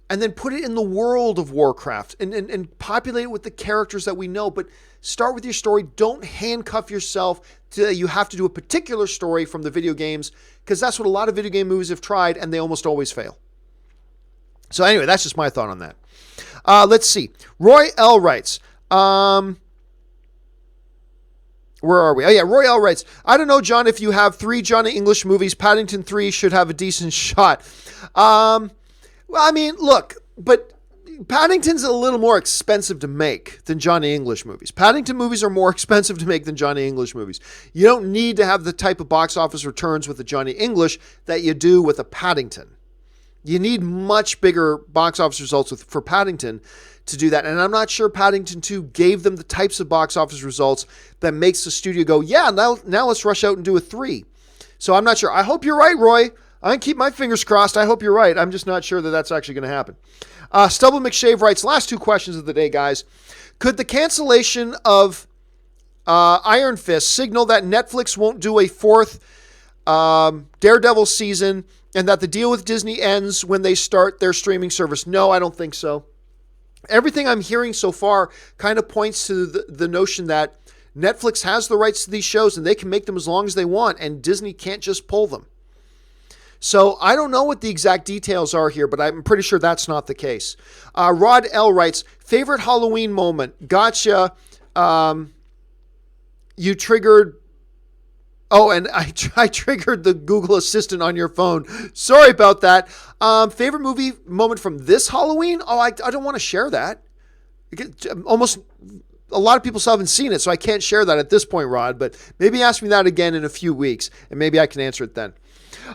And then put it in the world of Warcraft and populate it with the characters that we know. But start with your story. Don't handcuff yourself to you have to do a particular story from the video games, because that's what a lot of video game movies have tried, and they almost always fail. So anyway, that's just my thought on that. Let's see. Roy L. writes, where are we? Oh yeah, Roy L. writes, I don't know, John, if you have 3 Johnny English movies, Paddington 3 should have a decent shot. Well, I mean, look, but Paddington's a little more expensive to make than Johnny English movies. Paddington movies are more expensive to make than Johnny English movies. You don't need to have the type of box office returns with a Johnny English that you do with a Paddington. You need much bigger box office results for Paddington to do that. And I'm not sure Paddington 2 gave them the types of box office results that makes the studio go, yeah, now let's rush out and do a 3. So I'm not sure. I hope you're right, Roy. I can keep my fingers crossed. I hope you're right. I'm just not sure that that's actually going to happen. Stubble McShave writes, last 2 questions of the day, guys. Could the cancellation of Iron Fist signal that Netflix won't do a 4th Daredevil season and that the deal with Disney ends when they start their streaming service? No, I don't think so. Everything I'm hearing so far kind of points to the notion that Netflix has the rights to these shows and they can make them as long as they want, and Disney can't just pull them. So I don't know what the exact details are here, but I'm pretty sure that's not the case. Rod L. writes, favorite Halloween moment? Gotcha. You triggered... Oh, and I triggered the Google Assistant on your phone. Sorry about that. Favorite movie moment from this Halloween? Oh, I don't want to share that. Almost a lot of people still haven't seen it, so I can't share that at this point, Rod. But maybe ask me that again in a few weeks, and maybe I can answer it then.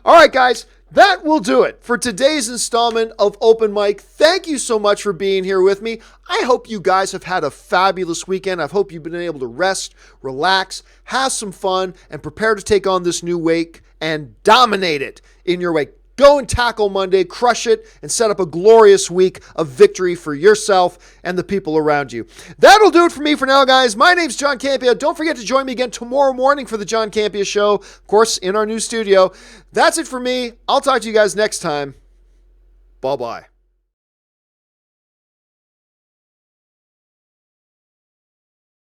All right, guys, that will do it for today's installment of Open Mic. Thank you so much for being here with me. I hope you guys have had a fabulous weekend. I hope you've been able to rest, relax, have some fun, and prepare to take on this new week and dominate it in your way. Go and tackle Monday, crush it, and set up a glorious week of victory for yourself and the people around you. That'll do it for me for now, guys. My name's John Campea. Don't forget to join me again tomorrow morning for the John Campea Show, of course, in our new studio. That's it for me. I'll talk to you guys next time. Bye-bye.